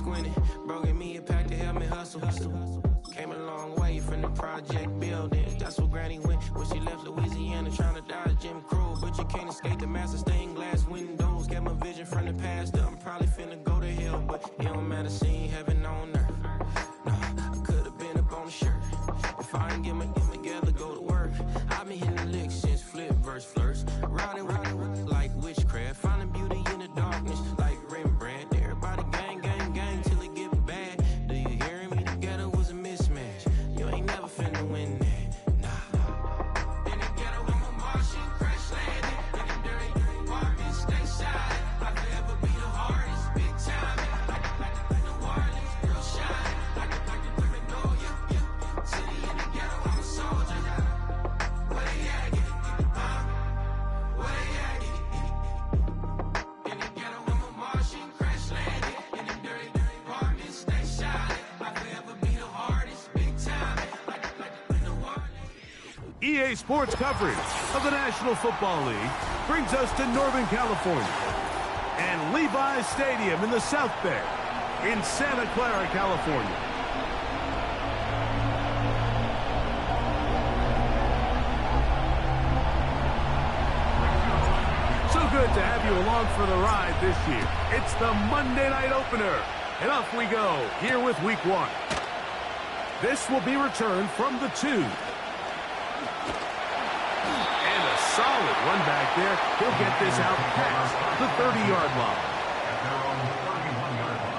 squinting. Broken me a pack to help me hustle. Came a long way from the project buildings. That's where Granny went when she left Louisiana, trying to dodge Jim Crow. But you can't escape the master stained glass windows. Got my vision from the past. I'm probably finna go to hell, but it don't matter. Seeing heaven on earth. No, I could have been up on the shirt. If I ain't get my together, go to work. I've been hitting the licks since flip verse flirts. Riding like witchcraft, finding beauty in the darkness like Rembrandt. Everybody gang, gang, gang till it get bad. Do you hear me? Together was a mismatch. You ain't never finna win that. Nah. In the ghetto with my Martian crash landing. In the dirty apartment, stay silent. I forever be the hardest, big time. Like the wireless, girl shine. Like the women know you. City in the ghetto, I'm a soldier. Where they at? Where they at? In the ghetto with my Martian crash landing. In the dirty apartment, stay silent. I forever be the hardest, big time. Like the wireless. EA Sports coverage of the National Football League brings us to Northern California and Levi's Stadium in the South Bay in Santa Clara, California. So good to have you along for the ride this year. It's the Monday night opener, and off we go here with Week 1. This will be returned from the 2. And a solid run back there. He'll get this out past the 30-yard line. At their own 31-yard line.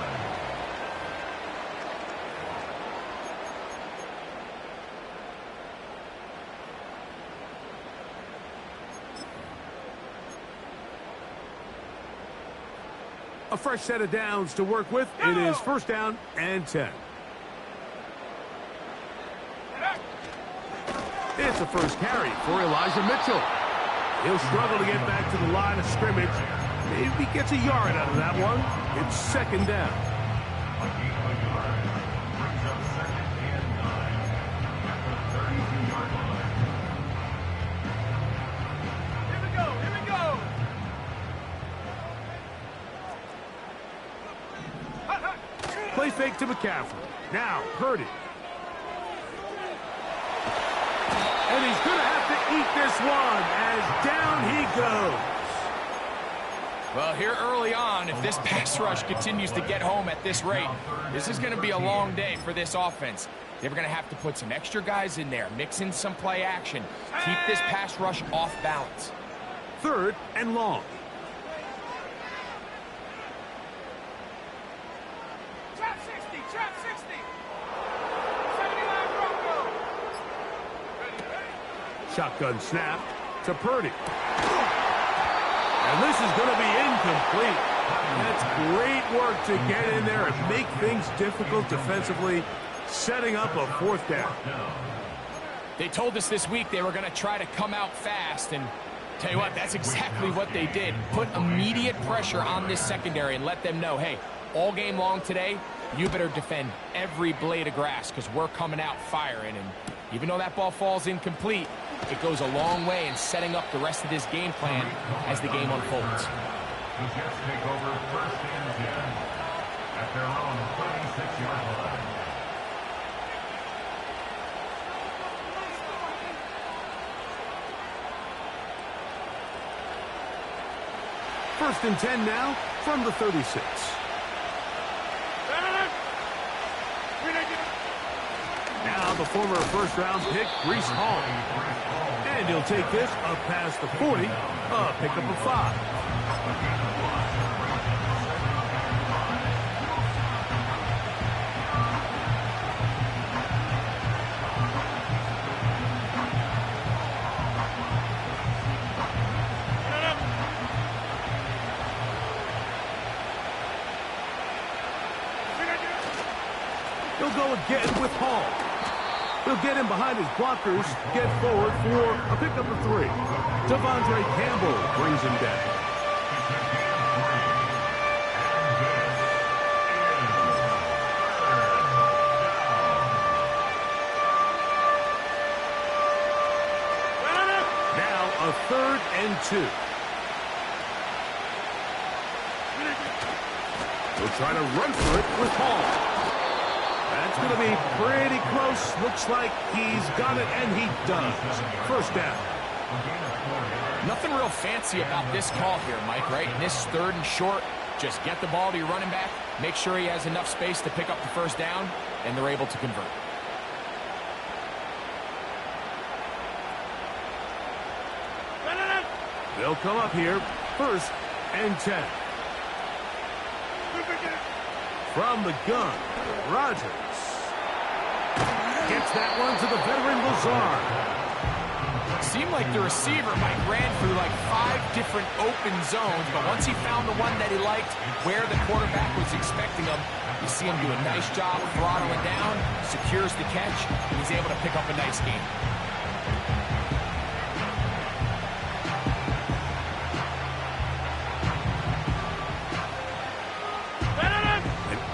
A fresh set of downs to work with. It is first down and 10. It's a first carry for Elijah Mitchell. He'll struggle to get back to the line of scrimmage. Maybe he gets a yard out of that one. It's second down. A gain of a yard. Brings up second and 9 at the 32-yard line. Here we go, here we go. Play fake to McCaffrey. Now, Purdy. And he's going to have to eat this one as down he goes. Well, here early on, if this pass rush continues to get home at this rate, this is going to be a long day for this offense. They're going to have to put some extra guys in there, mix in some play action, keep this pass rush off balance. Third and long. Trap 60, trap 60. 79 Bronco. Shotgun snap to Purdy. And this is going to be incomplete. That's great work to get in there and make things difficult defensively, setting up a fourth down. They told us this week they were going to try to come out fast, and tell you what, that's exactly what they did. Put immediate pressure on this secondary and let them know, hey, all game long today, you better defend every blade of grass because we're coming out firing. And even though that ball falls incomplete, it goes a long way in setting up the rest of this game plan as the game unfolds. The Jets take over first and 10 at their own 36-yard line. First and 10 now from the 36. Now the former first-round pick, Breece Hall. And he'll take this up past the 40, a pickup of 5. He'll go again with Hall. He'll get him behind his blockers, get forward for a pickup of 3. Devondre Campbell brings him down. Now a 3rd and 2. He'll try to run for it with Hall. That's going to be pretty close. Looks like he's got it, and he does. First down. Nothing real fancy about this call here, Mike, right? In this 3rd and short, just get the ball to your running back, make sure he has enough space to pick up the first down, and they're able to convert. They'll come up here, 1st and 10. From the gun, Rodgers gets that one to the veteran Lazard. Seemed like the receiver, Mike, ran through like 5 different open zones, but once he found the one that he liked, where the quarterback was expecting him, you see him do a nice job throttling down, secures the catch, and he's able to pick up a nice gain.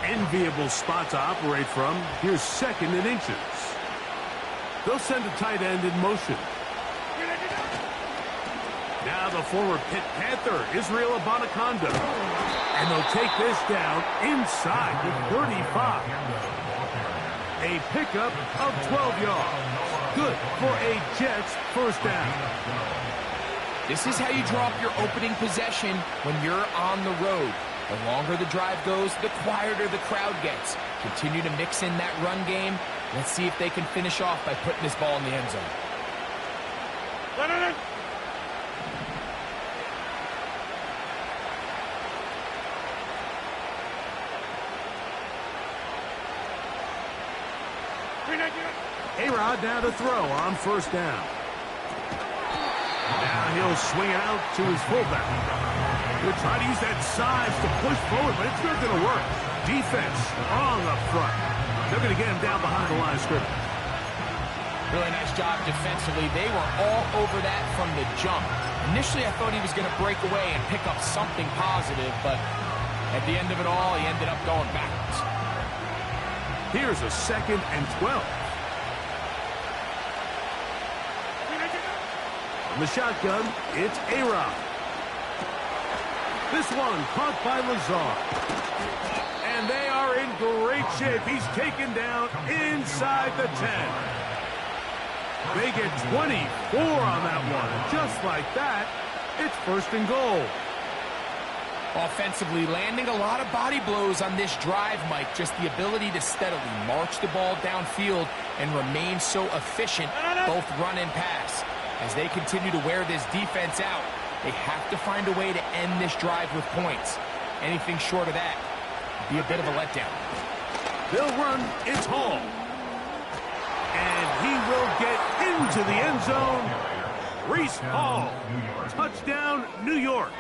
Enviable spot to operate from. Here's 2nd and inches. They'll send a tight end in motion. Now the former Pitt Panther, Israel Abonaconda. And they'll take this down inside the 35. A pickup of 12 yards. Good for a Jets first down. This is how you draw up your opening possession when you're on the road. The longer the drive goes, the quieter the crowd gets. Continue to mix in that run game. Let's see if they can finish off by putting this ball in the end zone. A-Rod now to throw on 1st down. Now he'll swing it out to his fullback. He'll try to use that size to push forward, but it's not going to work. Defense strong up front. They're going to get him down behind the line of scrimmage. Really nice job defensively. They were all over that from the jump. Initially, I thought he was going to break away and pick up something positive, but at the end of it all, he ended up going backwards. Here's a 2nd and 12. From the shotgun, it's A-Rod. This one caught by Lazard. And they are in great shape. He's taken down inside the 10. They get 24 on that one. Just like that, it's 1st and goal. Offensively, landing a lot of body blows on this drive, Mike. Just the ability to steadily march the ball downfield and remain so efficient, both run and pass. As they continue to wear this defense out, they have to find a way to end this drive with points. Anything short of that would be a bit of a letdown. They'll run. It's Hall. And he will get into the end zone. Reese Hall. Touchdown, New York.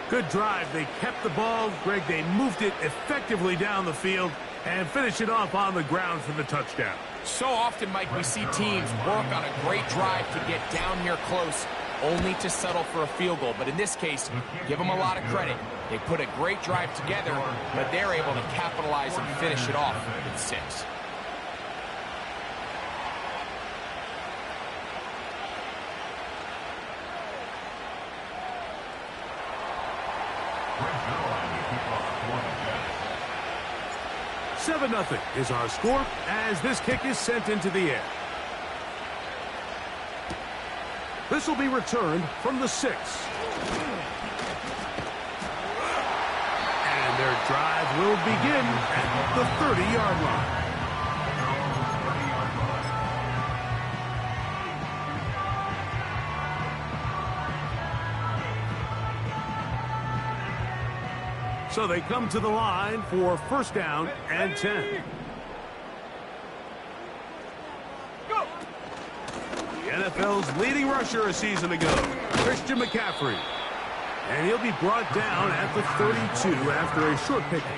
Good drive. They kept the ball. Greg, they moved it effectively down the field and finish it off on the ground for the touchdown. So often, Mike, we see teams work on a great drive to get down here close, only to settle for a field goal. But in this case, give them a lot of credit. They put a great drive together, but they're able to capitalize and finish it off with 6. Seven 7-0 is our score as this kick is sent into the air. This will be returned from the 6. And their drive will begin at the 30-yard line. So they come to the line for 1st down and 10. Go. The NFL's leading rusher a season ago, Christian McCaffrey. And he'll be brought down at the 32 after a short pickup.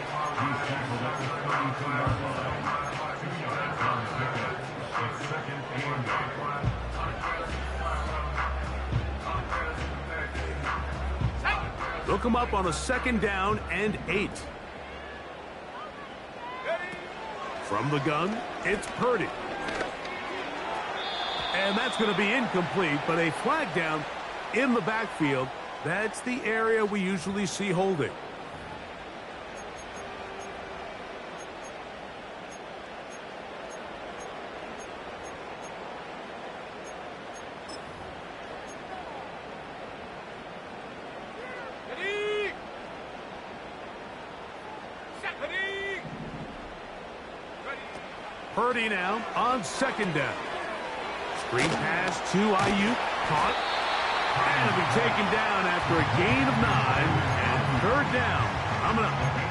They'll come up on a 2nd down and 8. From the gun, it's Purdy. And that's going to be incomplete, but a flag down in the backfield. That's the area we usually see holding. Purdy now on second down. Screen pass to Ayuk. Caught. And it'll be taken down after a gain of 9. And third down. Coming up.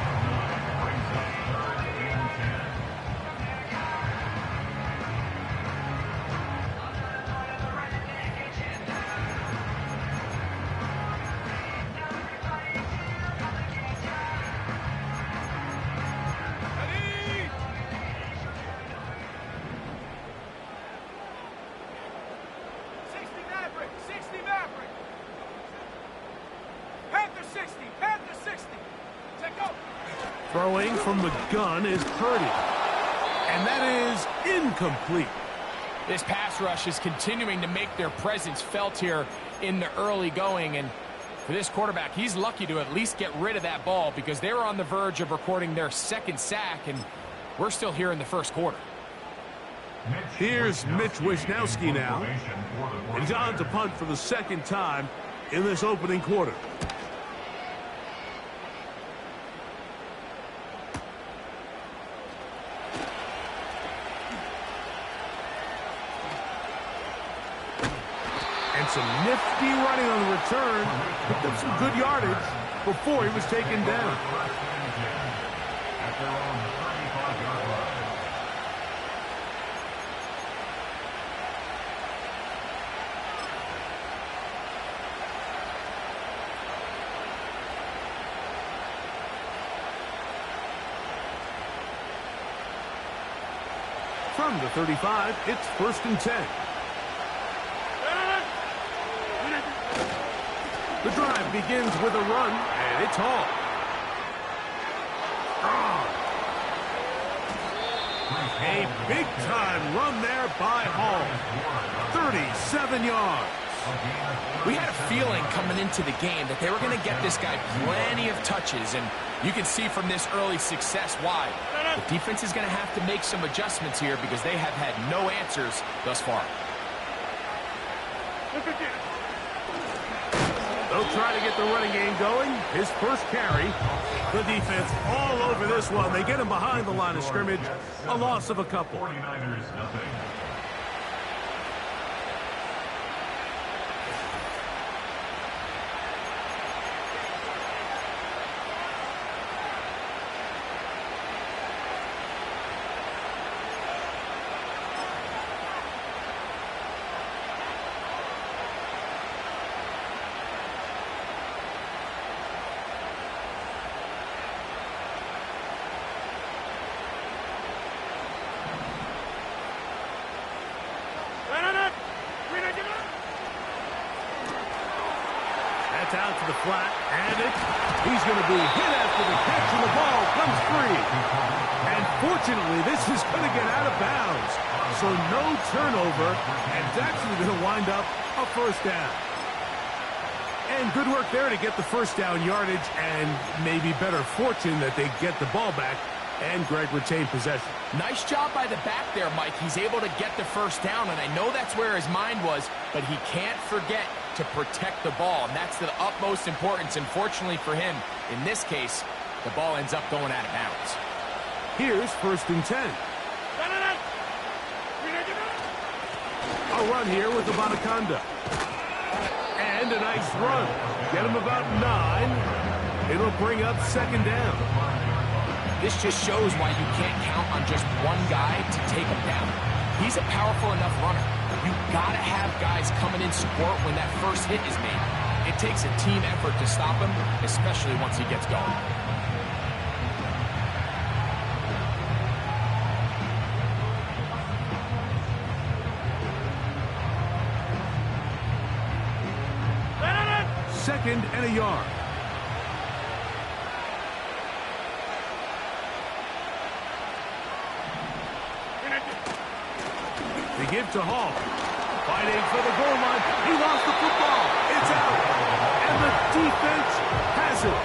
Throwing from the gun is Purdy. And that is incomplete. This pass rush is continuing to make their presence felt here in the early going. And for this quarterback, he's lucky to at least get rid of that ball because they were on the verge of recording their second sack, and we're still here in the first quarter. Here's Mitch Wisnowski now. And he's on to punt for the second time in this opening quarter. And some nifty running on the return. Picked up some good yardage before he was taken down. From the 35, it's 1st and 10. The drive begins with a run, and it's Hall. A big-time run there by Hall. 37 yards. We had a feeling coming into the game that they were going to get this guy plenty of touches, and you can see from this early success why. The defense is going to have to make some adjustments here because they have had no answers thus far. They'll try to get the running game going. His first carry. The defense all over this one. They get him behind the line of scrimmage. A loss of a couple. 49ers, nothing. Out to the flat, and he's going to be hit after the catch, and the ball comes free. And fortunately, this is going to get out of bounds. So no turnover, and it's actually going to wind up a first down. And good work there to get the first down yardage, and maybe better fortune that they get the ball back, and Greg retained possession. Nice job by the back there, Mike. He's able to get the first down, and I know that's where his mind was, but he can't forget to protect the ball, and that's the utmost importance. And fortunately for him, in this case, the ball ends up going out of bounds. Here's 1st and 10. A run here with the Bonaconda. And a nice run. Get him about 9. It'll bring up 2nd down. This just shows why you can't count on just one guy to take him down. He's a powerful enough runner. You gotta have guys coming in support when that first hit is made. It takes a team effort to stop him, especially once he gets going. Second and a yard. They give to Hall. Fighting for the goal line. He lost the football. It's out. And the defense has it.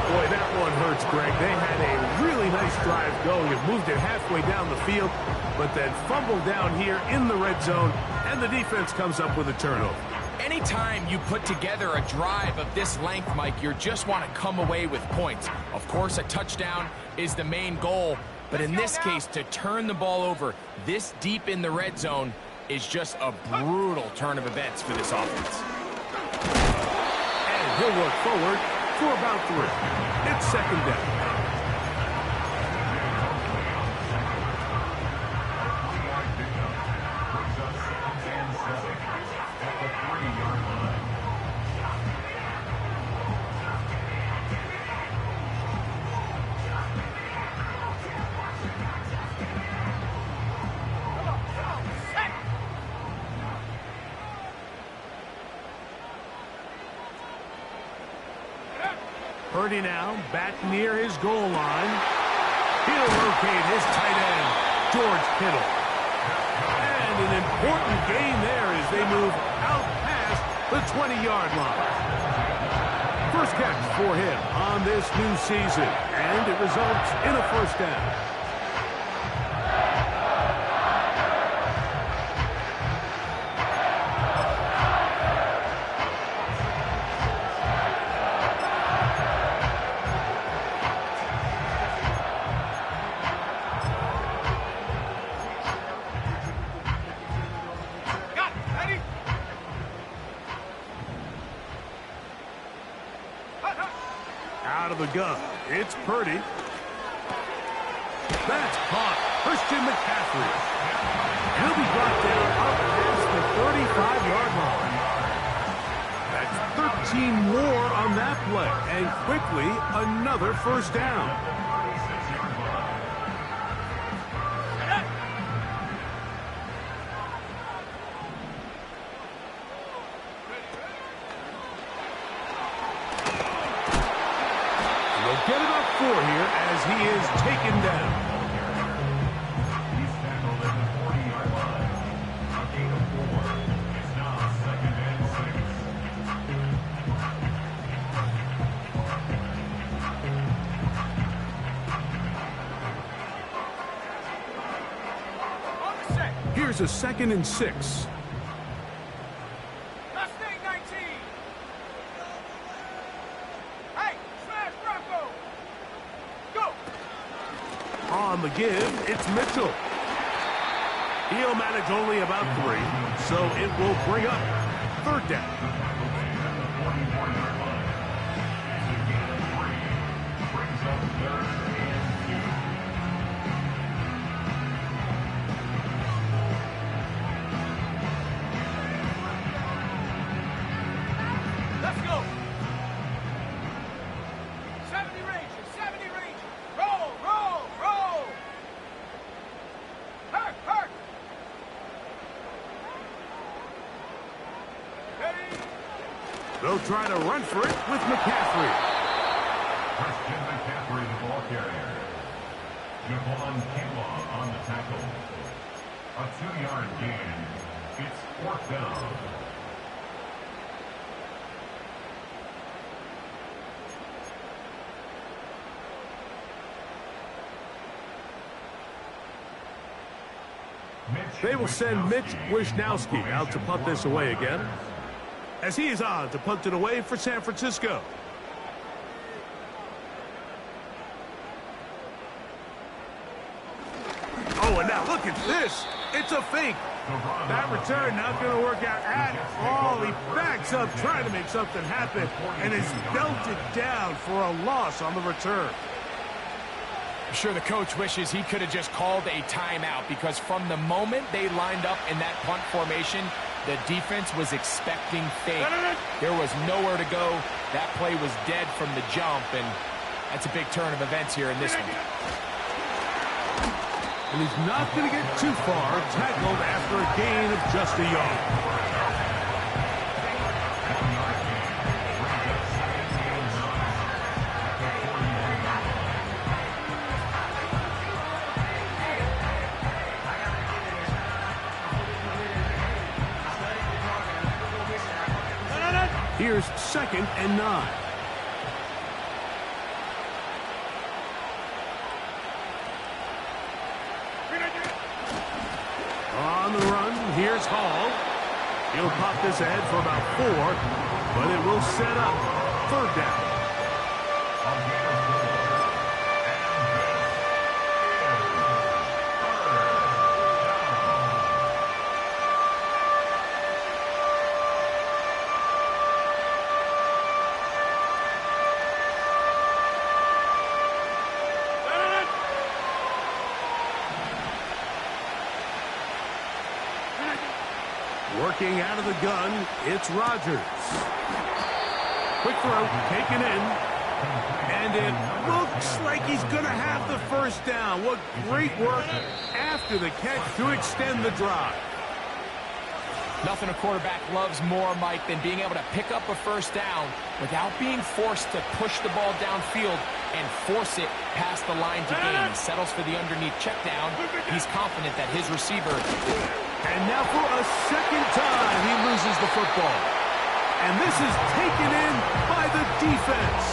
Boy, that one hurts, Greg. They had a really nice drive going. It moved it halfway down the field, but then fumbled down here in the red zone, and the defense comes up with a turnover. Anytime you put together a drive of this length, Mike, you just want to come away with points. Of course, a touchdown is the main goal, But in this case, to turn the ball over this deep in the red zone is just a brutal turn of events for this offense. And he'll work forward for about 3. It's second down. Purdy now back near his goal line. He'll locate his tight end, George Kittle. And an important gain there as they move out past the 20-yard line. First catch for him on this new season, and it results in a first down. Out of the gun, it's Purdy. That's caught. Christian McCaffrey. He'll be brought down up past the 35-yard line. That's 13 more on that play, and quickly another first down. Get about 4 here as he is taken down. He's tackled at the 40-yard line. A gain of 4. It's now second and 6. Here's a 2nd and 6. On the give, it's Mitchell. He'll manage only about 3, so it will bring up third down. Let's go. 70 range, 70 range. Roll, roll, roll. Hurt, hurt. Ready. They'll try to run for it with McCaffrey. Christian McCaffrey, the ball carrier. Javon Kinlaw on the tackle. A 2-yard gain. It's 4th down. They will send Mitch Wishnowsky out to punt this away again, as he is on to punt it away for San Francisco. Oh, and now look at this. It's a fake. That return not going to work out at all. He backs up trying to make something happen and is belted down for a loss on the return. I'm sure the coach wishes he could have just called a timeout, because from the moment they lined up in that punt formation, the defense was expecting fake. There was nowhere to go. That play was dead from the jump, and that's a big turn of events here in this one. And he's not going to get too far, tackled after a gain of just a yard. Here's 2nd and 9. On the run, here's Hall. He'll pop this ahead for about 4, but it will set up third down. Working out of the gun, it's Rodgers. Quick throw, taken in. And it looks like he's going to have the first down. What great work after the catch to extend the drive. Nothing a quarterback loves more, Mike, than being able to pick up a first down without being forced to push the ball downfield and force it past the line to gain. He settles for the underneath check down. He's confident that his receiver... And now for a second time, he loses the football. And this is taken in by the defense.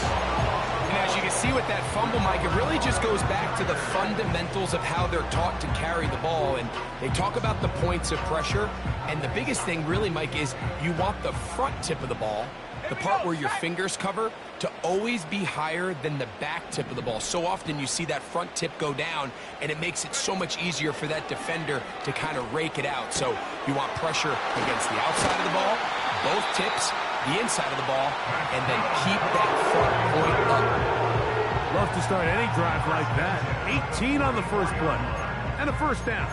And as you can see with that fumble, Mike, it really just goes back to the fundamentals of how they're taught to carry the ball. And they talk about the points of pressure. And the biggest thing really, Mike, is you want the front tip of the ball, the part where your fingers cover, to always be higher than the back tip of the ball. So often you see that front tip go down, and it makes it so much easier for that defender to kind of rake it out. So you want pressure against the outside of the ball, both tips, the inside of the ball, and then keep that front point up. Love to start any drive like that. 18 on the first play, and a first down.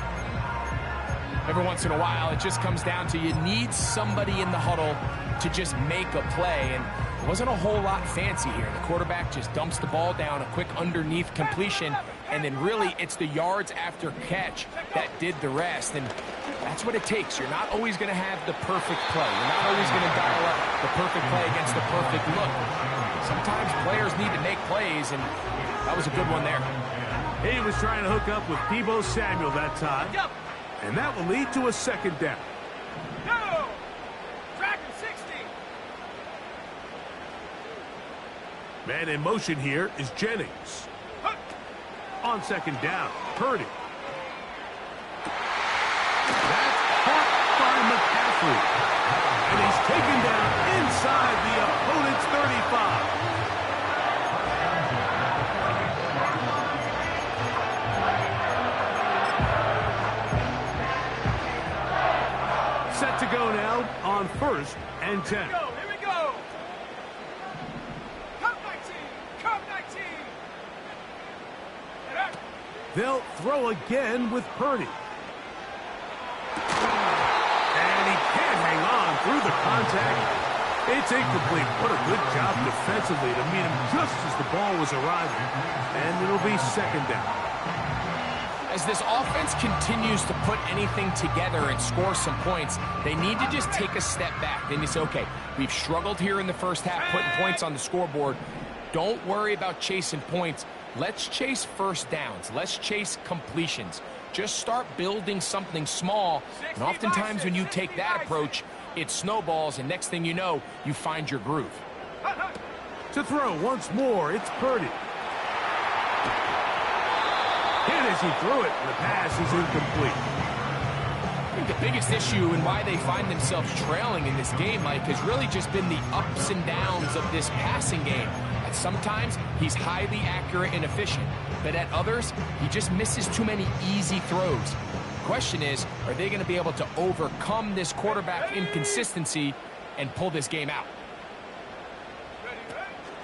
Every once in a while, it just comes down to you need somebody in the huddle to just make a play, and it wasn't a whole lot fancy here. The quarterback just dumps the ball down, a quick underneath completion, and then really it's the yards after catch that did the rest, and that's what it takes. You're not always going to have the perfect play. You're not always going to dial up the perfect play against the perfect look. Sometimes players need to make plays, and that was a good one there. He was trying to hook up with Deebo Samuel that time. And that will lead to a second down. No! Dragon 60! Man in motion here is Jennings. On second down, Purdy. That's caught by McCaffrey. And he's taken down inside the opponent's 35. Set to go now on 1st and 10. Here we go! Come 19! Come 19! They'll throw again with Purdy. And he can't hang on through the contact. It's incomplete. What a good job defensively to meet him just as the ball was arriving. And it'll be second down. As this offense continues to put anything together and score some points, they need to just take a step back. Then you say, okay, we've struggled here in the first half, putting points on the scoreboard. Don't worry about chasing points. Let's chase first downs. Let's chase completions. Just start building something small. And oftentimes when you take that approach, it snowballs, and next thing you know, you find your groove. To throw once more, it's Purdy. Hit as he threw it, and the pass is incomplete. I think the biggest issue and why they find themselves trailing in this game, Mike, has really just been the ups and downs of this passing game. At sometimes, he's highly accurate and efficient, but at others, he just misses too many easy throws. The question is, are they going to be able to overcome this quarterback inconsistency and pull this game out?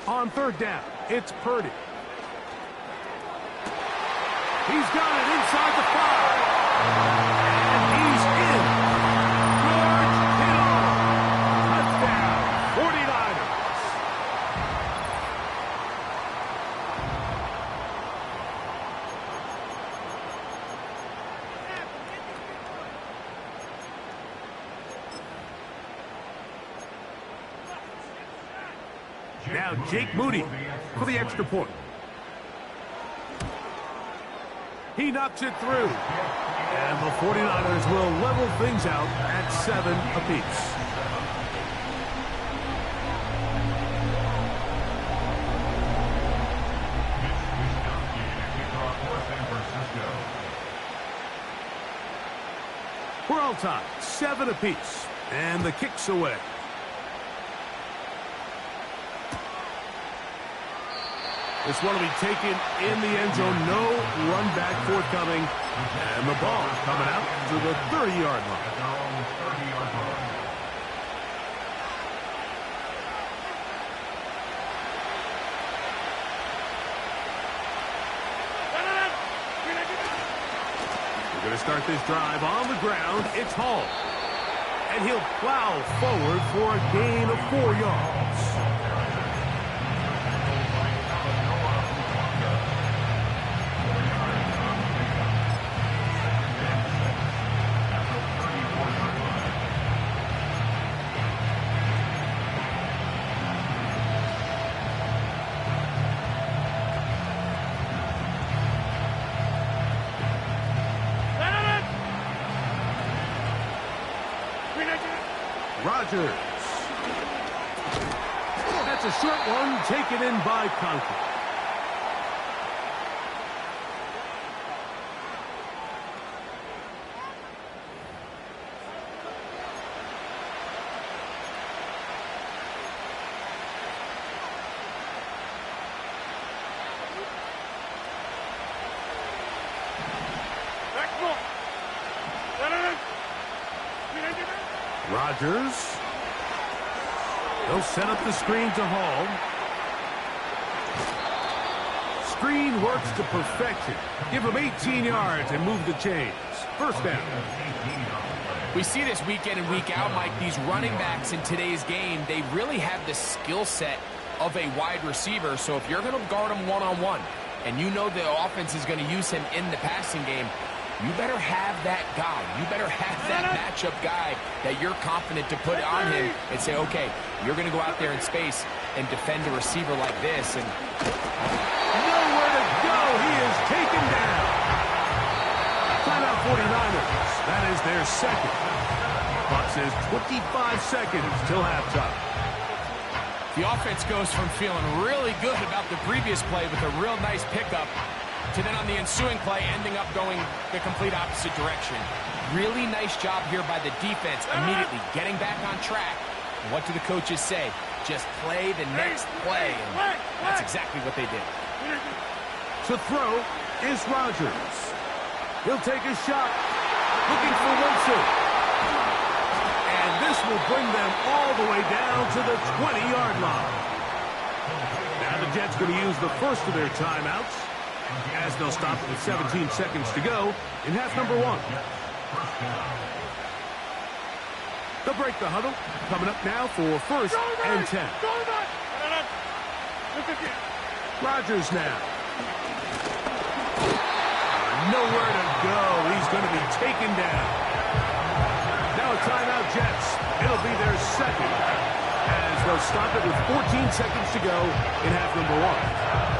On third down, it's Purdy. He's got it inside the 5. And he's in. George Kittle. Touchdown, 49ers. Now Jake Moody for the extra point. He knocks it through. And the 49ers will level things out at 7 apiece. We're all tied, 7 apiece. And the kick's away. This one will be taken in the end zone. No run back forthcoming. And the ball coming out to the 30-yard line. We're going to start this drive on the ground. It's Hall. And And he'll plow forward for a gain of 4 yards. Rodgers. That's a short one taken in by Conklin. Rodgers. They'll set up the screen to Hall. Screen works to perfection. Give him 18 yards and move the chains. First down. We see this week in and week out, Mike. These running backs in today's game, they really have the skill set of a wide receiver. So if you're going to guard him one-on-one, and you know the offense is going to use him in the passing game, you better have that guy. You better have that matchup guy that you're confident to put on him and say, okay, you're going to go out there in space and defend a receiver like this. And nowhere to go. He is taken down. Timeout 49ers. That is their second. Clock says 25 seconds till halftime. The offense goes from feeling really good about the previous play with a real nice pickup to then on the ensuing play ending up going the complete opposite direction. Really nice job here by the defense immediately getting back on track. And what do the coaches say? Just play the next play. And that's exactly what they did. To throw is Rodgers. He'll take a shot. Looking for Wilson. And this will bring them all the way down to the 20-yard line. Now the Jets going to use the first of their timeouts, as they'll stop with 17 seconds to go in half number 1. They'll break the huddle. Coming up now for first and 10. Rodgers now. Nowhere to go. He's going to be taken down. Now a timeout, Jets. It'll be their second, as they'll stop it with 14 seconds to go in half number 1.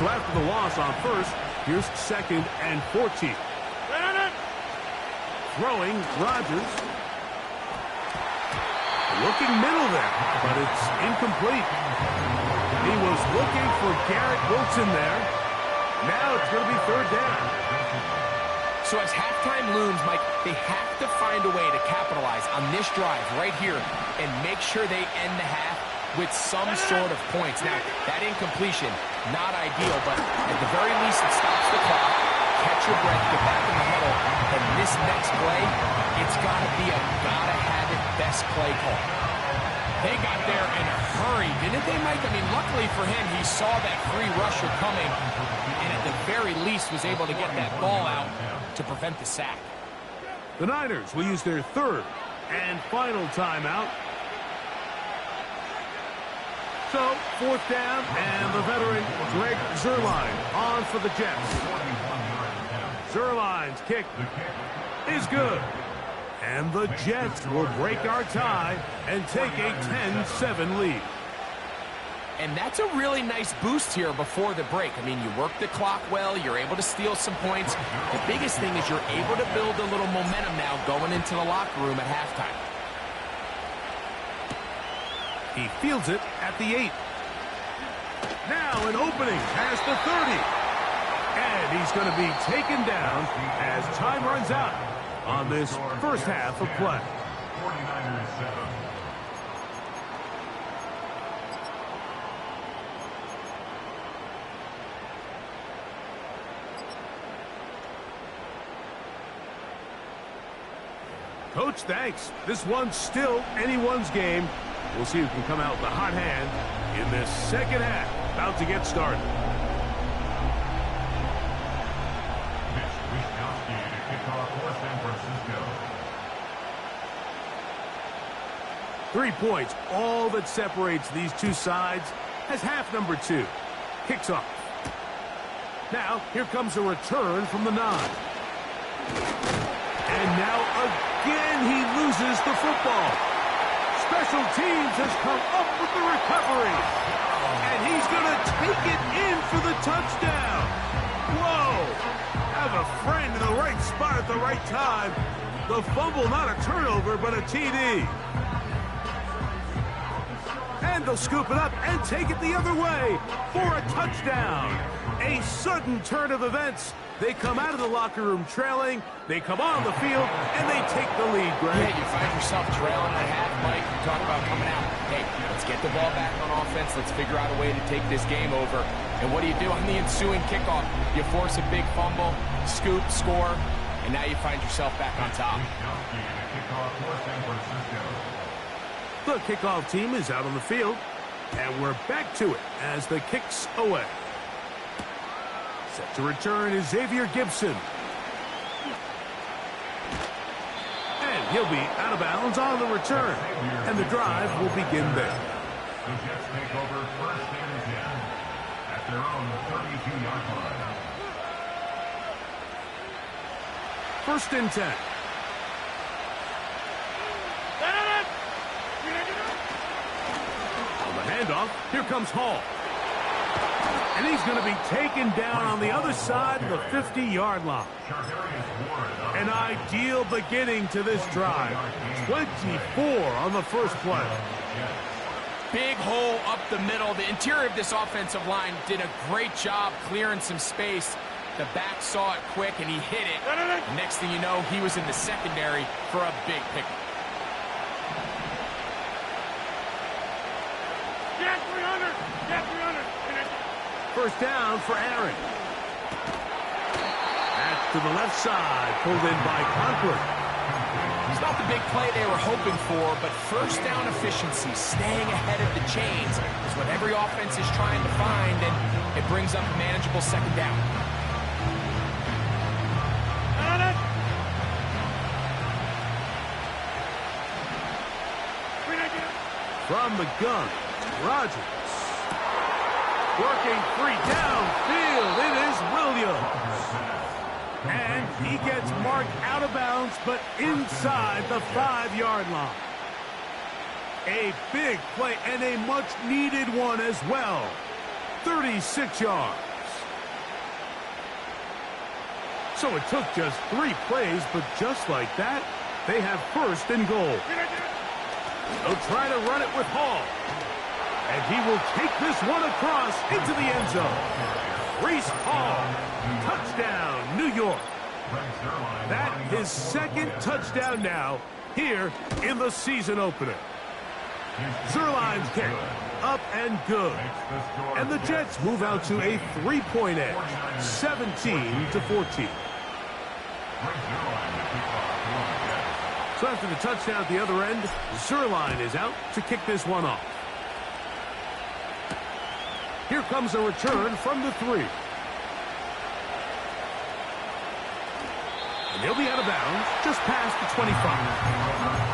So after the loss on first, here's second and 14. Throwing, Rodgers. Looking middle there, but it's incomplete. He was looking for Garrett Wilson there. Now it's going to be third down. So as halftime looms, Mike, they have to find a way to capitalize on this drive right here and make sure they end the half with some sort of points. Now, that incompletion, not ideal, but at the very least, it stops the clock. Catch your breath, get back in the huddle, and this next play, it's got to be a gotta-have-it best play call. They got there in a hurry, didn't they, Mike? I mean, luckily for him, he saw that free rusher coming, and at the very least was able to get that ball out to prevent the sack. The Niners will use their third and final timeout. So, fourth down, and the veteran Greg Zuerlein on for the Jets. Zuerlein's kick is good. And the Jets will break our tie and take a 10-7 lead. And that's a really nice boost here before the break. I mean, you work the clock well, you're able to steal some points. The biggest thing is you're able to build a little momentum now going into the locker room at halftime. He fields it at the 8. Now an opening past the 30. And he's going to be taken down as time runs out on this first half of play. 49ers 7. Coach, thanks. This one's still anyone's game. We'll see who can come out with a hot hand in this second half. About to get started. 3 points, all that separates these two sides, as half number 2 kicks off. Now, here comes a return from the 9. And now again he loses the football. Special teams has come up with the recovery. And he's going to take it in for the touchdown. Whoa! Have a friend in the right spot at the right time. The fumble, not a turnover, but a TD. And they'll scoop it up and take it the other way for a touchdown. A sudden turn of events. They come out of the locker room trailing, they come on the field, and they take the lead, Greg. Yeah, you find yourself trailing at half, Mike. You talk about coming out. Hey, let's get the ball back on offense. Let's figure out a way to take this game over. And what do? On the ensuing kickoff? You force a big fumble, scoop, score, and now you find yourself back on top. The kickoff team is out on the field, and we're back to it as the kick's away. Set to return is Xavier Gibson. And he'll be out of bounds on the return. And the drive will begin there. The Jets take over first and 10 at their own 32-yard line. First and 10. On the handoff, here comes Hall. And he's going to be taken down on the other side of the 50-yard line. An ideal beginning to this drive. 24 on the first play. Big hole up the middle. The interior of this offensive line did a great job clearing some space. The back saw it quick, and he hit it. Next thing you know, he was in the secondary for a big pickup. Get 300! Get 300! First down for Aaron. That's to the left side, pulled in by Conklin. It's not the big play they were hoping for, but first down efficiency, staying ahead of the chains, is what every offense is trying to find, and it brings up a manageable second down. From the gun, Rodgers. Working free downfield, it is Williams. And he gets marked out of bounds, but inside the 5-yard line. A big play and a much-needed one as well. 36 yards. So it took just 3 plays, but just like that, they have first and goal. They'll try to run it with Hall. And he will take this one across into the end zone. Reese Hall, touchdown, New York. That his second touchdown now here in the season opener. Zuerlein's kick, up and good. And the Jets move out to a 3-point edge, 17-14. So after the touchdown at the other end, Zuerlein is out to kick this one off. Here comes a return from the 3. And he'll be out of bounds just past the 25.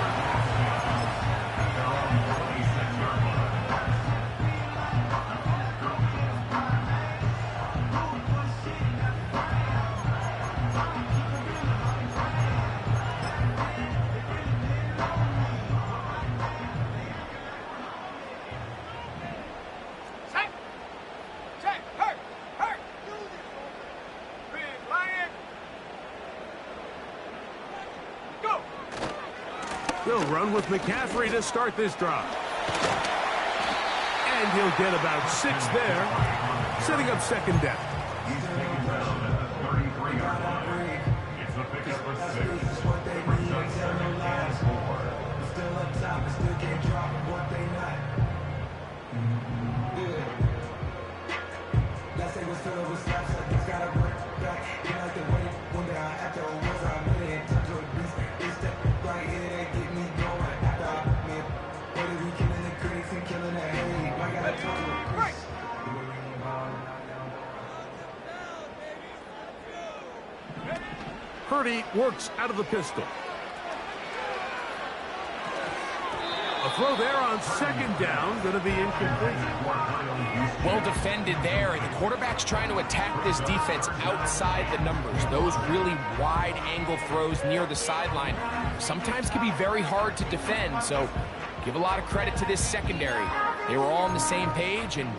They'll run with McCaffrey to start this drive. And he'll get about 6 there, setting up second down. It's the pickup for 6. Purdy works out of the pistol. A throw there on second down, going to be incomplete. Well defended there, and the quarterback's trying to attack this defense outside the numbers. Those really wide-angle throws near the sideline sometimes can be very hard to defend, so give a lot of credit to this secondary. They were all on the same page, and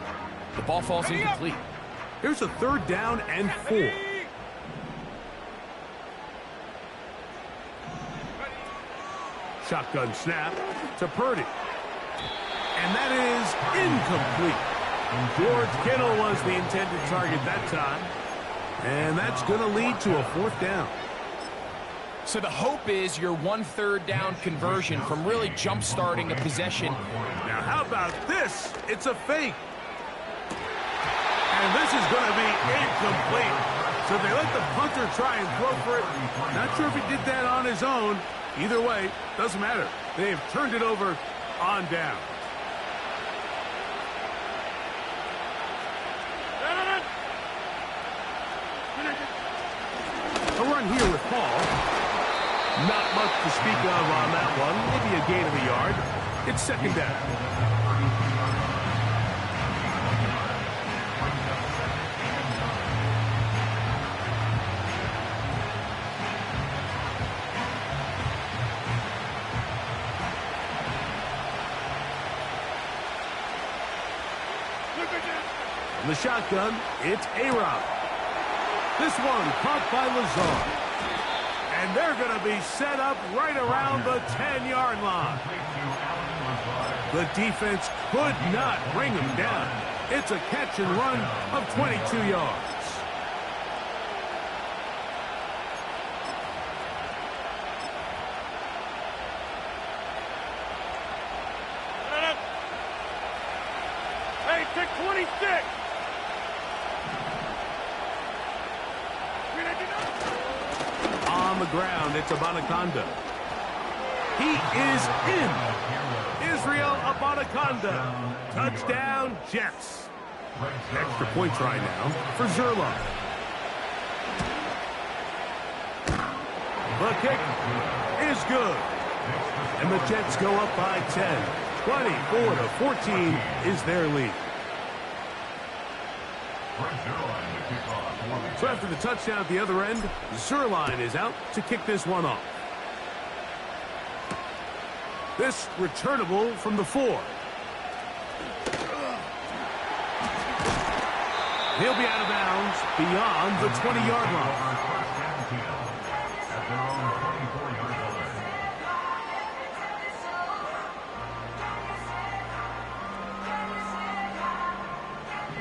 the ball falls incomplete. Here's a third down and 4. Shotgun snap to Purdy. And that is incomplete. George Kittle was the intended target that time. And that's going to lead to a 4th down. So the hope is your 1/3 down conversion from really jump-starting a possession. Now how about this? It's a fake. And this is going to be incomplete. So they let the punter try and throw for it. Not sure if he did that on his own. Either way, doesn't matter. They have turned it over on down. A run here with Paul. Not much to speak of on that one. Maybe a gain of a yard. It's second down. The shotgun, it's A-Rob. This one caught by Lazard. And they're going to be set up right around the 10-yard line. The defense could not bring him down. It's a catch and run of 22 yards. Hey, take 26! On the ground, it's Abanaconda. He is in. Israel Abanaconda. Touchdown, Jets. Extra point try now for Zerlo. The kick is good. And the Jets go up by 10. 24-14 is their lead. So after the touchdown at the other end, Zerline is out to kick this one off. This returnable from the 4. He'll be out of bounds beyond the 20-yard line.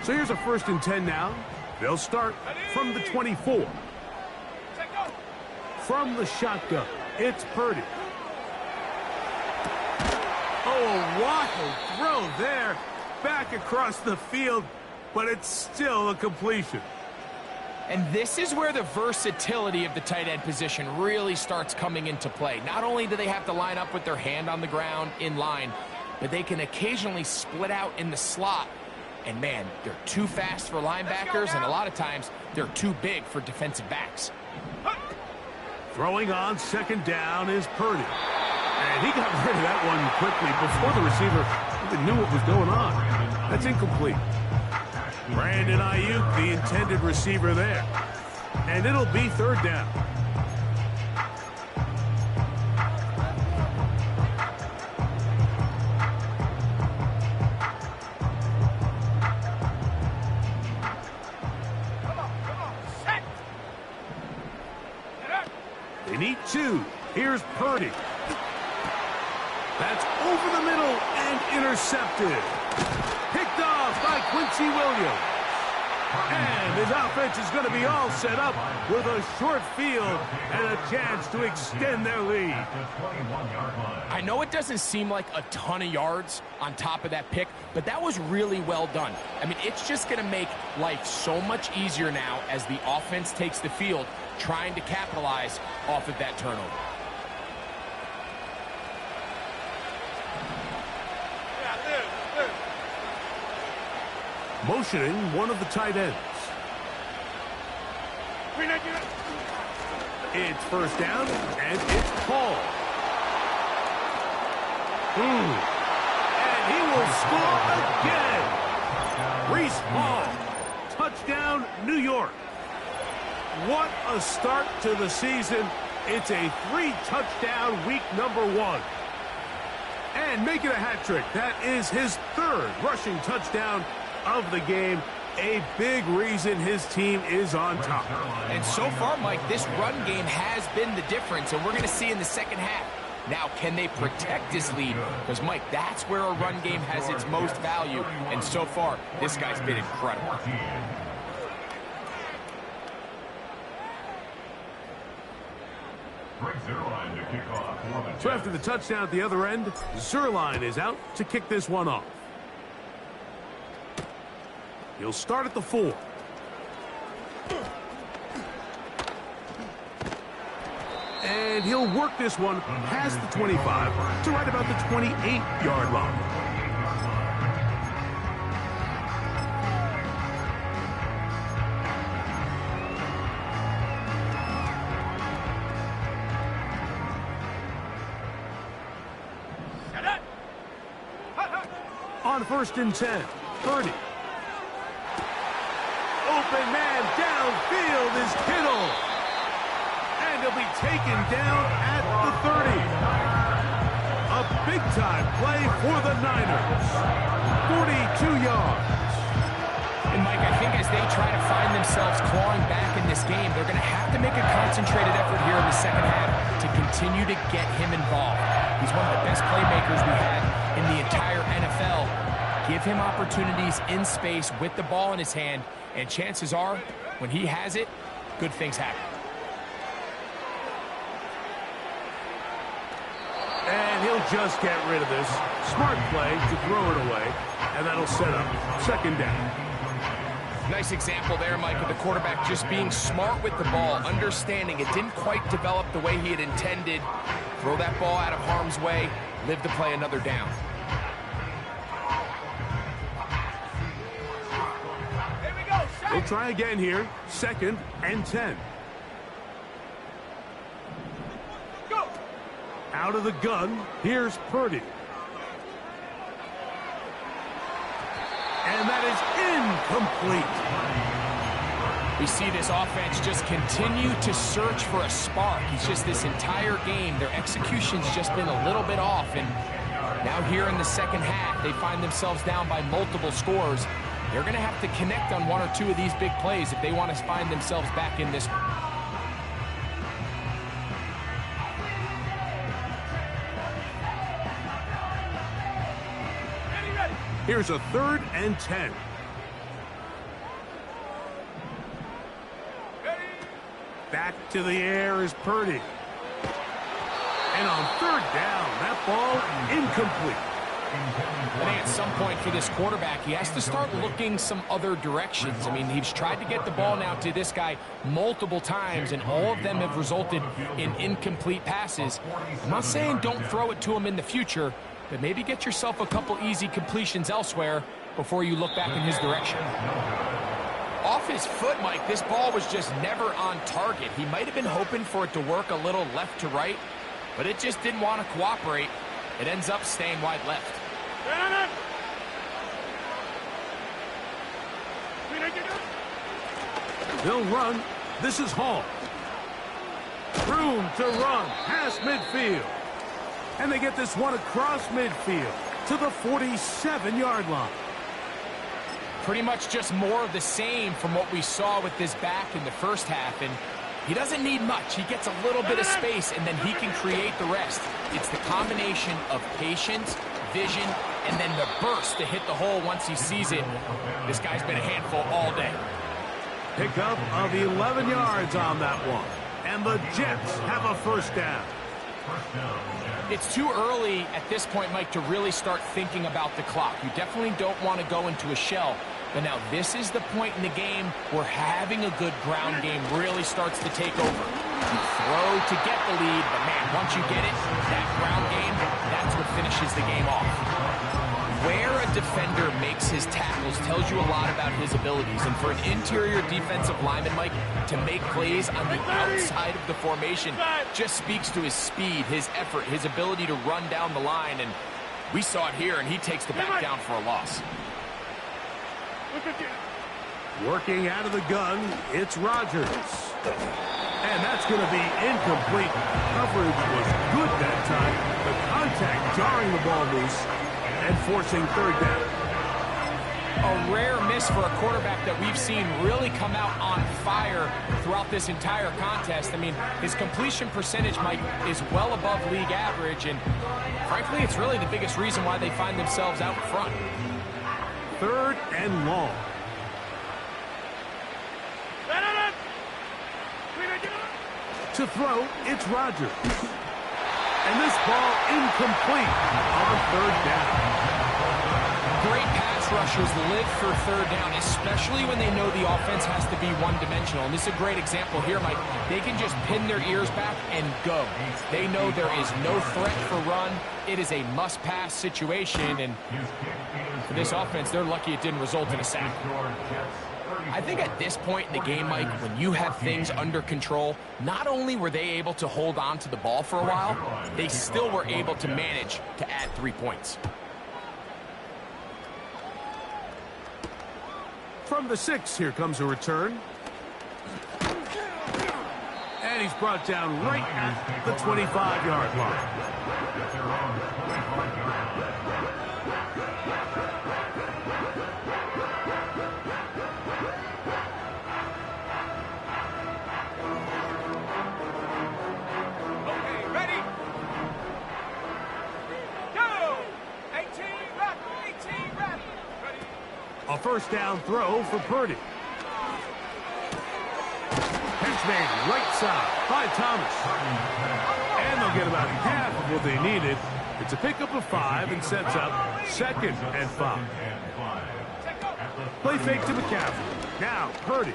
So here's a 1st and 10 now. They'll start from the 24. From the shotgun, it's Purdy. Oh, a waffle throw there. Back across the field, but it's still a completion. And this is where the versatility of the tight end position really starts coming into play. Not only do they have to line up with their hand on the ground in line, but they can occasionally split out in the slot. And, man, they're too fast for linebackers, and a lot of times they're too big for defensive backs. Throwing on second down is Purdy. And he got rid of that one quickly before the receiver even knew what was going on. That's incomplete. Brandon Ayuk, the intended receiver there. And it'll be 3rd down. They need 2. Here's Purdy. That's over the middle and intercepted. Picked off by Quincy Williams. And his offense is going to be all set up with a short field and a chance to extend their lead. I know it doesn't seem like a ton of yards on top of that pick, but that was really well done. I mean, it's just going to make life so much easier now as the offense takes the field, trying to capitalize off of that turnover. Motioning one of the tight ends. It's 1st down, and it's Paul. will score again. Reese Hall, touchdown, New York. What a start to the season. It's a 3-touchdown week number 1. And making a hat trick. That is his 3rd rushing touchdown of the game. A big reason his team is on top. And so far, Mike, this run game has been the difference, and we're going to see in the second half. Now, can they protect this lead? Because, Mike, that's where a run game has its most value. And so far, this guy's been incredible. So after the touchdown at the other end, Zerline is out to kick this one off. He'll start at the 4. And he'll work this one past the 25 to right about the 28-yard line. On 1st and 10, 30. Open man downfield is Kittle. And he'll be taken down at the 30. A big-time play for the Niners. 42 yards. And, Mike, I think as they try to find themselves clawing back in this game, they're going to have to make a concentrated effort here in the second half to continue to get him involved. He's one of the best playmakers we had in the entire NFL. Give him opportunities in space with the ball in his hand, and chances are, when he has it, good things happen. And he'll just get rid of this. Smart play to throw it away, and that'll set up 2nd down. Nice example there, Mike, of the quarterback just being smart with the ball, understanding it didn't quite develop the way he had intended. Throw that ball out of harm's way, live to play another down. We'll try again here. 2nd and 10. Go! Out of the gun, here's Purdy. And that is incomplete. We see this offense just continue to search for a spark. It's just this entire game, their execution's just been a little bit off. And now here in the second half, they find themselves down by multiple scores. They're going to have to connect on 1 or 2 of these big plays if they want to find themselves back in this one. Here's a 3rd and 10. Back to the air is Purdy. And on 3rd down, that ball incomplete. I think at some point for this quarterback, he has to start looking some other directions. I mean, he's tried to get the ball now to this guy multiple times, and all of them have resulted in incomplete passes. I'm not saying don't throw it to him in the future, but maybe get yourself a couple easy completions elsewhere before you look back in his direction. Off his foot, Mike, this ball was just never on target. He might have been hoping for it to work a little left to right, but it just didn't want to cooperate. It ends up staying wide left. They'll run. This is Hall. Room to run past midfield. And they get this one across midfield to the 47-yard line. Pretty much just more of the same from what we saw with this back in the first half. And he doesn't need much. He gets a little bit of space, and then he can create the rest. It's the combination of patience, vision, and then the burst to hit the hole once he sees it. This guy's been a handful all day. Pickup of 11 yards on that one. And the Jets have a 1st down. It's too early at this point, Mike, to really start thinking about the clock. You definitely don't want to go into a shell. But now this is the point in the game where having a good ground game really starts to take over. You throw to get the lead, but man, once you get it, that ground game, that's what finishes the game off. Where a defender makes his tackles tells you a lot about his abilities. And for an interior defensive lineman, Mike, to make plays on the outside of the formation just speaks to his speed, his effort, his ability to run down the line. And We saw it here, and he takes the back down for a loss. Working out of the gun, it's Rodgers. And that's going to be incomplete. Coverage was good that time. The contact jarring the ball loose and forcing third down. A rare miss for a quarterback that we've seen really come out on fire throughout this entire contest. I mean, his completion percentage, Mike, is well above league average, and frankly, it's really the biggest reason why they find themselves out front. Third and long. To throw, it's Rodgers. And this ball incomplete on third down. Great pass rushers live for third down, especially when they know the offense has to be one-dimensional. And this is a great example here, Mike. They can just pin their ears back and go. They know there is no threat for run. It is a must-pass situation, and for this offense, they're lucky it didn't result in a sack. I think at this point in the game, Mike, when you have things under control, not only were they able to hold on to the ball for a while, they still were able to manage to add 3 points. From the 6, here comes a return. And he's brought down right at the 25-yard line. Okay, ready? Go! 18 left, 18 left. Ready? A first down throw for Purdy. Catch made right side by Thomas. And they'll get about half of what they needed. It's a pickup of 5 and sets up 2nd and 5. Play fake to McCaffrey. Now Purdy.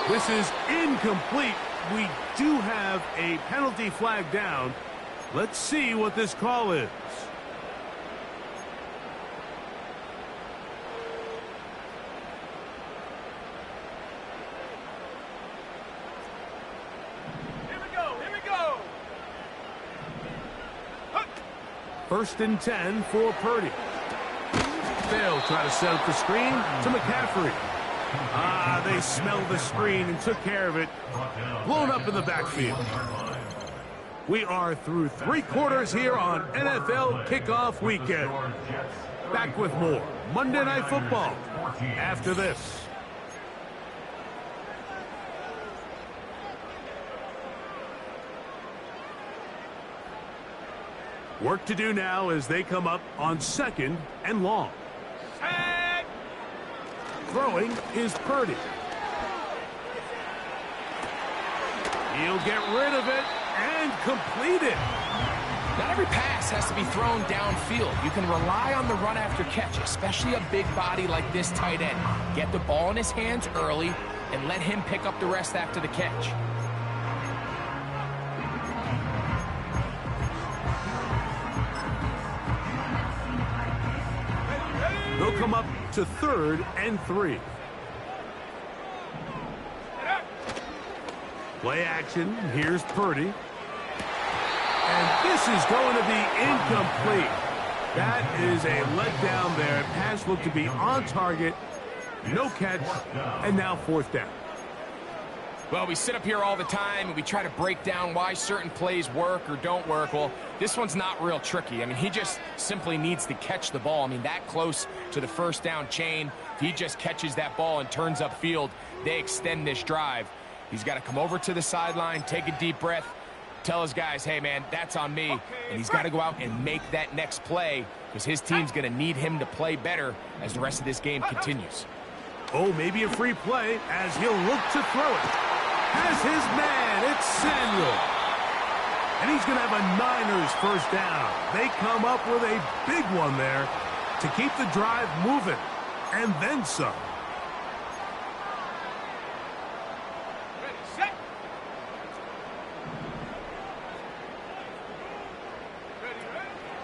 This is incomplete. We do have a penalty flag down. Let's see what this call is. First and 10 for Purdy. They'll try to set up the screen to McCaffrey. They smelled the screen and took care of it. Blown up in the backfield. We are through 3 quarters here on NFL Kickoff Weekend. Back with more Monday Night Football after this. Work to do now as they come up on 2nd and long. Throwing is Purdy. He'll get rid of it and complete it. Not every pass has to be thrown downfield. You can rely on the run after catch, especially a big body like this tight end. Get the ball in his hands early and let him pick up the rest after the catch. They'll come up to 3rd and 3. Play action. Here's Purdy. And this is going to be incomplete. That is a letdown there. Pass looked to be on target. No catch. And now 4th down. Well, we sit up here all the time and we try to break down why certain plays work or don't work. Well, this one's not real tricky. I mean, he just simply needs to catch the ball. I mean, that close to the first down chain, if he just catches that ball and turns upfield, they extend this drive. He's got to come over to the sideline, take a deep breath, tell his guys, hey, man, that's on me. And he's got to go out and make that next play because his team's going to need him to play better as the rest of this game continues. Oh, maybe a free play as he'll look to throw it. Has his man, it's Samuel. And he's going to have a Niners first down. They come up with a big one there to keep the drive moving, and then some. Ready, set.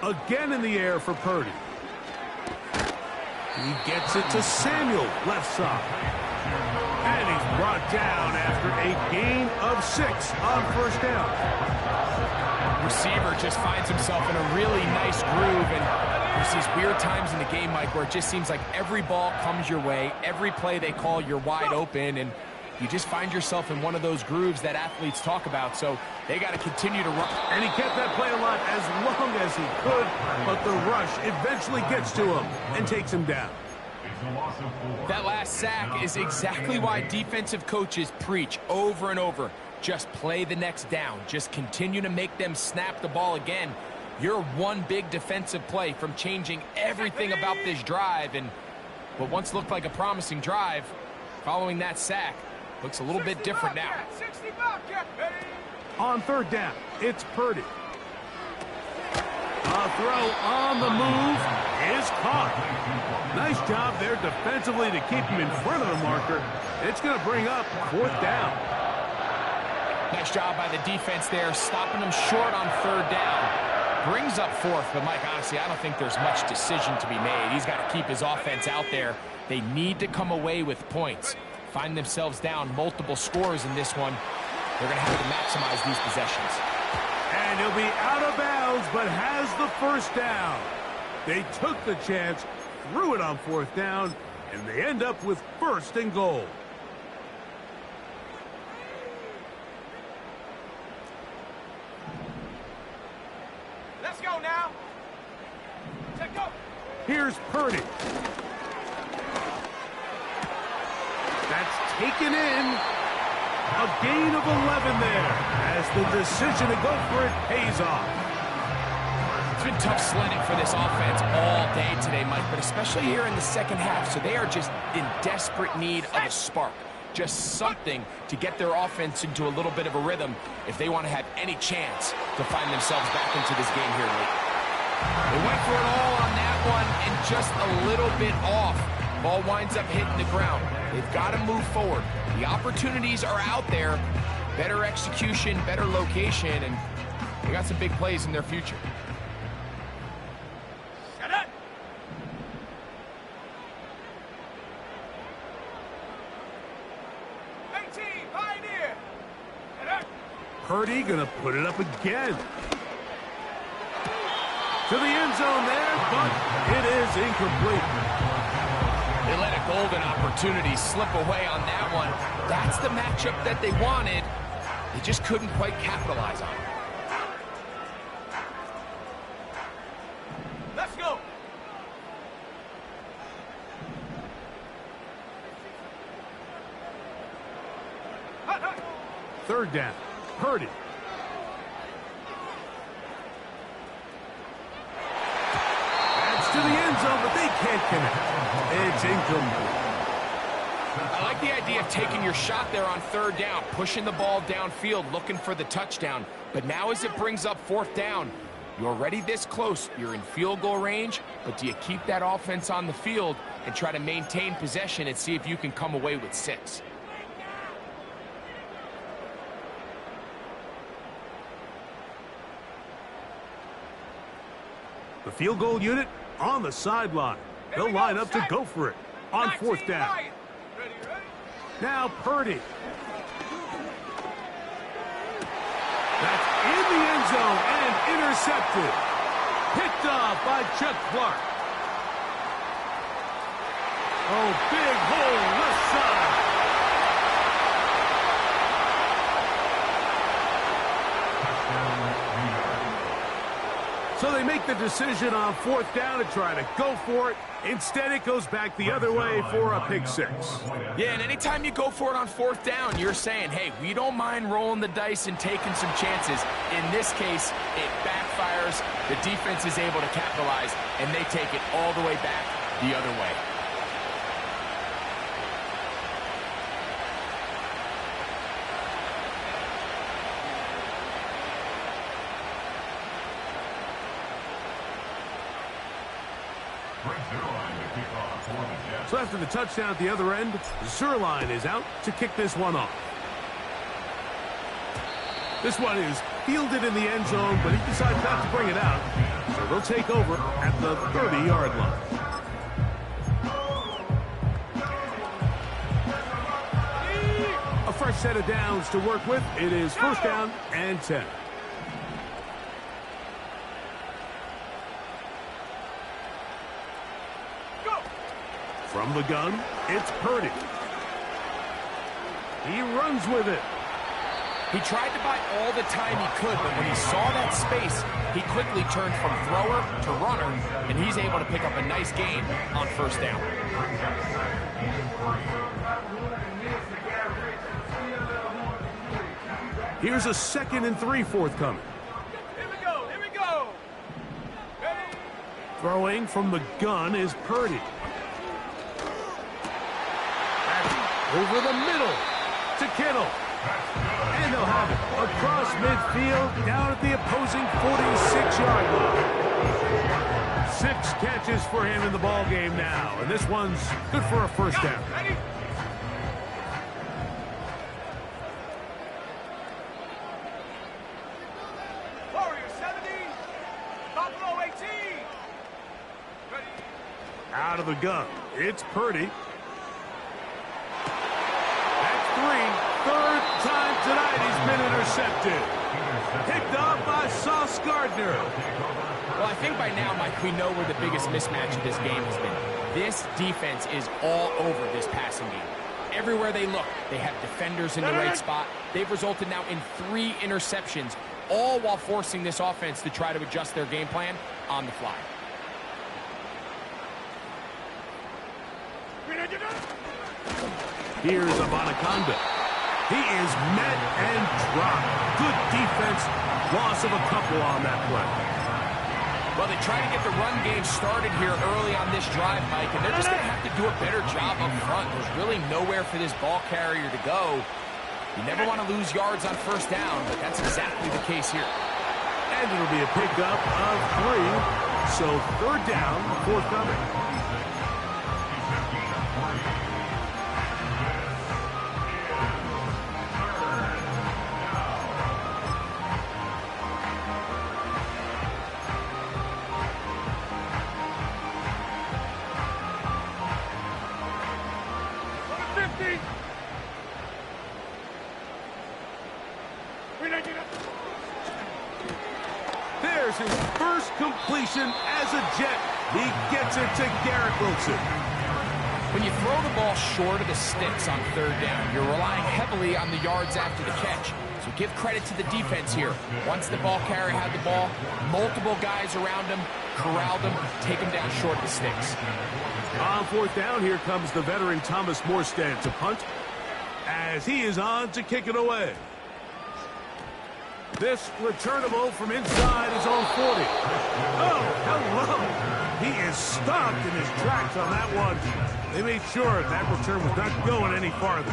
Ready. Again in the air for Purdy. He gets it to Samuel, left side. And he's brought down after a gain of 6 on first down. receiver just finds himself in a really nice groove, and there's these weird times in the game, Mike, where it just seems like every ball comes your way, every play they call, you're wide open, and you just find yourself in one of those grooves that athletes talk about, so they got to continue to run. And he kept that play alive as long as he could, but the rush eventually gets to him and takes him down. That last sack is exactly why defensive coaches preach over and over. Just play the next down. Just continue to make them snap the ball again. You're one big defensive play from changing everything about this drive, and what once looked like a promising drive, following that sack, looks a little bit different now. On third down, it's Purdy. A throw on the move is caught. Nice job there defensively to keep him in front of the marker. It's going to bring up fourth down. Nice job by the defense there, stopping them short on third down. Brings up fourth, but Mike, honestly, I don't think there's much decision to be made. He's got to keep his offense out there. They need to come away with points. Find themselves down multiple scores in this one. They're going to have to maximize these possessions. And he'll be out of bounds, but has the first down. They took the chance, threw it on fourth down, and they end up with first and goal. Let's go now. Take go. Here's Purdy. That's taken in. A gain of 11 there as the decision to go for it pays off. It's been tough sledding for this offense all day today, Mike, but especially here in the second half. So they are just in desperate need of a spark. Just something to get their offense into a little bit of a rhythm if they want to have any chance to find themselves back into this game here late. They went for it all on that one and just a little bit off. Ball winds up hitting the ground. They've got to move forward. The opportunities are out there. Better execution, better location, and they got some big plays in their future. Shut up. Pioneer. Purdy gonna put it up again. To the end zone there, but it is incomplete. They let a golden opportunity slip away on that one. That's the matchup that they wanted. They just couldn't quite capitalize on it. Let's go. Third down, Purdy. That's to the end zone, but they can't connect. It's incomplete. I like the idea of taking your shot there on third down, pushing the ball downfield, looking for the touchdown. But now as it brings up fourth down, you're already this close. You're in field goal range, but do you keep that offense on the field and try to maintain possession and see if you can come away with 6? The field goal unit on the sideline. They'll line up to go for it on fourth down. Now Purdy. That's in the end zone and intercepted. Picked off by Chuck Clark. Oh, big hole left side. So they make the decision on fourth down to try to go for it. Instead, it goes back the other way for a pick 6. Yeah, and anytime you go for it on fourth down, you're saying, hey, we don't mind rolling the dice and taking some chances. In this case, it backfires. The defense is able to capitalize, and they take it all the way back the other way. So after the touchdown at the other end, Zerline is out to kick this one off. This one is fielded in the end zone, but he decides not to bring it out. So they'll take over at the 30-yard line. A fresh set of downs to work with. It is first down and 10. From the gun, it's Purdy. He runs with it. He tried to buy all the time he could, but when he saw that space, he quickly turned from thrower to runner, and he's able to pick up a nice gain on first down. Here's a 2nd and 3 forthcoming. Here we go, here we go. Ready? Throwing from the gun is Purdy. Over the middle to Kittle. And they'll have it across midfield down at the opposing 46-yard line. 6 catches for him in the ball game now, and this one's good for a first down. Ready? Warrior 70, Buffalo 18. Ready? Out of the gun, it's Purdy. That's 3. Third time tonight he's been intercepted. Picked up by Sauce Gardner. Well, I think by now, Mike, we know where the biggest mismatch of this game has been. This defense is all over this passing game. Everywhere they look, they have defenders in the right spot. They've resulted now in 3 interceptions, all while forcing this offense to try to adjust their game plan on the fly. Here's Abanaconda. He is met and dropped. Good defense. Loss of a couple on that play. Well, they try to get the run game started here early on this drive, Mike, and they're just going to have to do a better job up front. There's really nowhere for this ball carrier to go. You never want to lose yards on first down, but that's exactly the case here. And it'll be a pickup of 3. So third down, forthcoming. There's his first completion as a Jet. He gets it to Garrett Wilson. When you throw the ball short of the sticks on third down, you're relying heavily on the yards after the catch. So give credit to the defense here. Once the ball carrier had the ball, multiple guys around him, corralled him, take him down short of the sticks. On fourth down, here comes the veteran Thomas Morstead to punt as he is on to kick it away. This returnable from inside his own 40. Oh, hello. He is stopped in his tracks on that one. They made sure that return was not going any farther.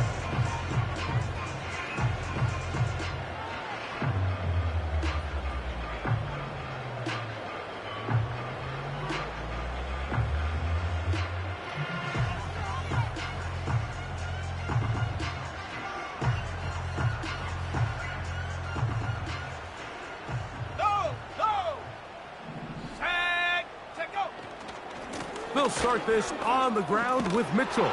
They'll start this on the ground with Mitchell.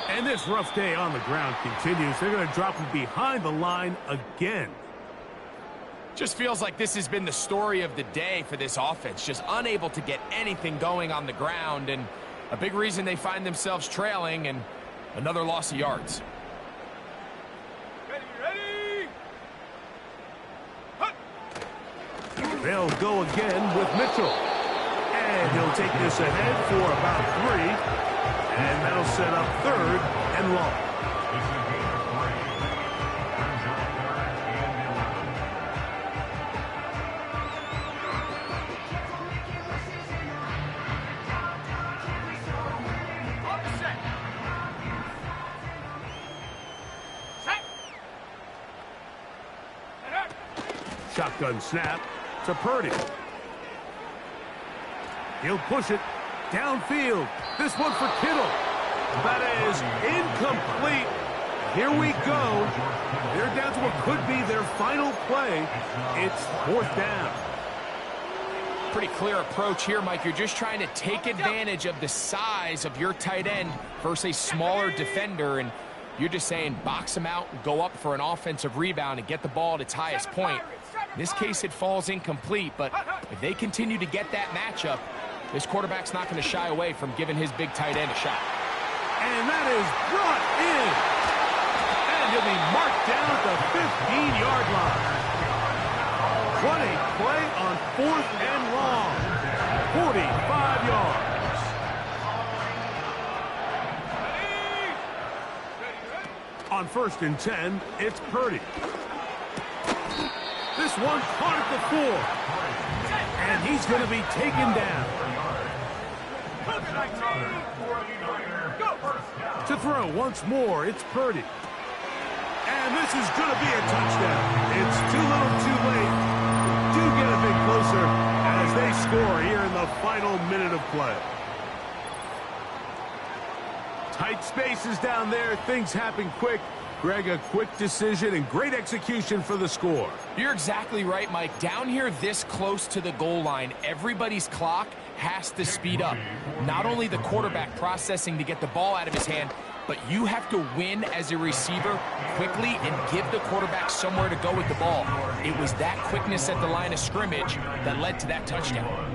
And this rough day on the ground continues. They're going to drop him behind the line again. Just feels like this has been the story of the day for this offense. Just unable to get anything going on the ground. And a big reason they find themselves trailing and another loss of yards. Ready? They'll go again with Mitchell. And he'll take this ahead for about 3. And that'll set up 3rd and long. On the set. Set. Shotgun snap to Purdy. He'll push it downfield. This one for Kittle. That is incomplete. Here we go. They're down to what could be their final play. It's 4th down. Pretty clear approach here, Mike. You're just trying to take advantage of the size of your tight end versus a smaller defender, and you're just saying box him out and go up for an offensive rebound and get the ball at its highest point. In this case, it falls incomplete, but if they continue to get that matchup, This quarterback's not going to shy away from giving his big tight end a shot. And that is brought in. And he'll be marked down at the 15-yard line. What a play on 4th and long. 45 yards. On 1st and 10, it's Purdy. This one caught at the 4. And he's going to be taken down. To throw once more, it's Purdy. And this is going to be a touchdown. It's too little too late. Do get a bit closer as they score here in the final minute of play. Tight spaces down there. Things happen quick. Greg, a quick decision and great execution for the score. You're exactly right, Mike. Down here this close to the goal line, everybody's clock has to speed up. Not only the quarterback processing to get the ball out of his hand, but you have to win as a receiver quickly and give the quarterback somewhere to go with the ball. It was that quickness at the line of scrimmage that led to that touchdown.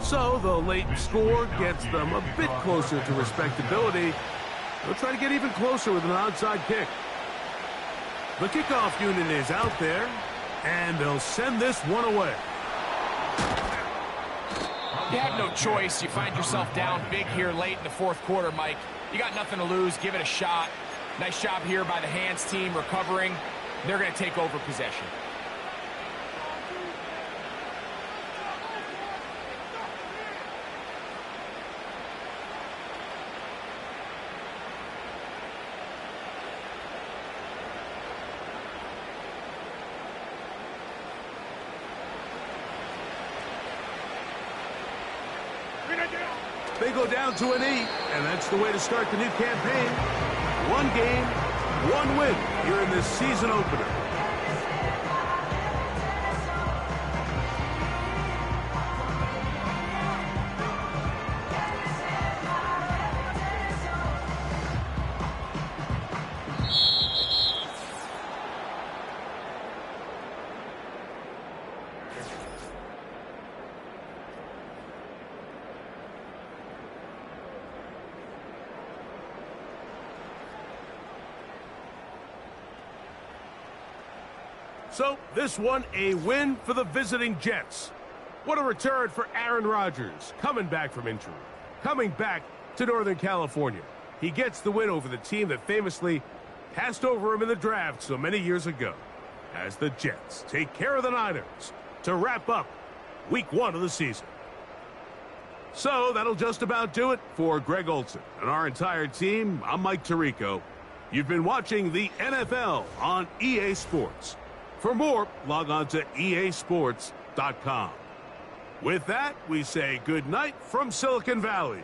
So the late score gets them a bit closer to respectability. They'll try to get even closer with an onside kick. The kickoff unit is out there, and they'll send this one away. You had no choice. You find yourself down big here late in the 4th quarter, Mike. You got nothing to lose. Give it a shot. Nice job here by the hands team recovering. They're going to take over possession. They go down to an 8, and that's the way to start the new campaign. 1 game, 1 win here in this season opener. So, this one a win for the visiting Jets. What a return for Aaron Rodgers, coming back from injury, coming back to Northern California. He gets the win over the team that famously passed over him in the draft so many years ago, as the Jets take care of the Niners to wrap up Week 1 of the season. So, that'll just about do it for Greg Olson and our entire team. I'm Mike Tirico. You've been watching the NFL on EA Sports. For more, log on to easports.com. With that, we say good night from Silicon Valley.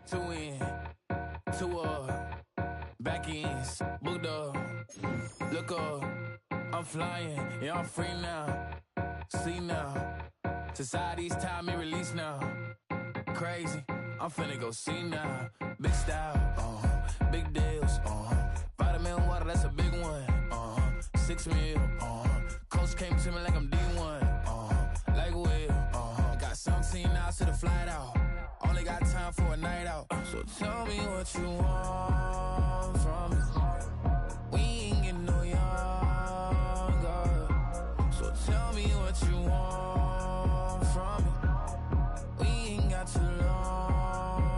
To win, to back ends, booked up, look up, I'm flying, yeah, I'm free now, see now, society's time me release now, crazy, I'm finna go see now, big style, big deals, vitamin water, that's a big one, 6 mil, coach came to me like I'm D1, like Will, got 17 hours to the flight out. Only got time for a night out. So tell me what you want from me. We ain't getting no younger. So tell me what you want from me. We ain't got too long.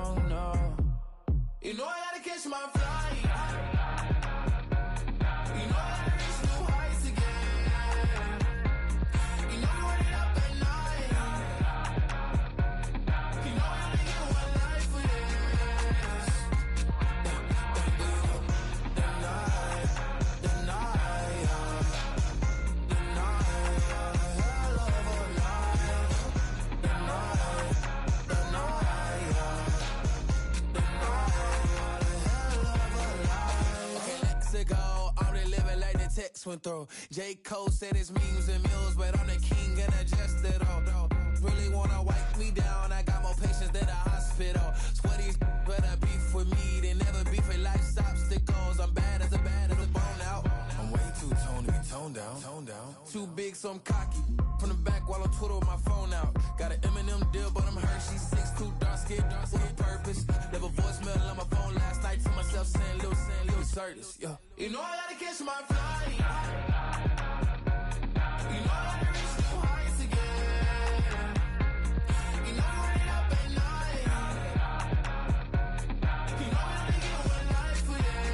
X went through. J. Cole said it's memes and mills, but I'm the king and adjusted all. Really wanna wipe me down, I got more patience than a hospital. Sweaty better beef with me, they never beef with life's obstacles. I'm bad as a bone out. I'm way too toned to be toned down. Too big, so I'm cocky. From the back while I'm Twitter with my phone out. Got an Eminem deal, but I'm Hershey. 6'2", dark skin, with purpose. Never voicemail on my phone last night to myself saying, Lil Curtis, yeah. You know I gotta catch my flight. You know I gotta reach new heights again. You know I'm running up at night. You know we only get one life for this.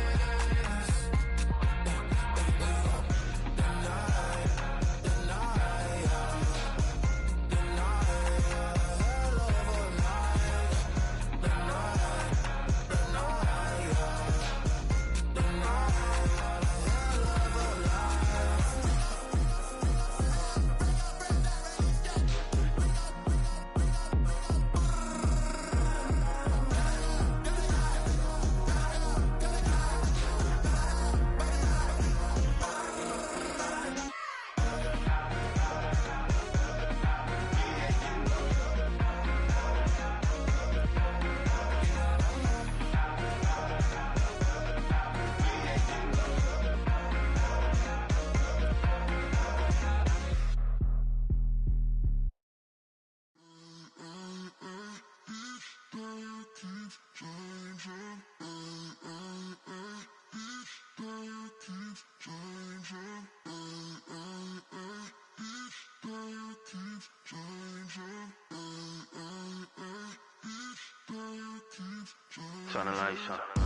Turn the lights on.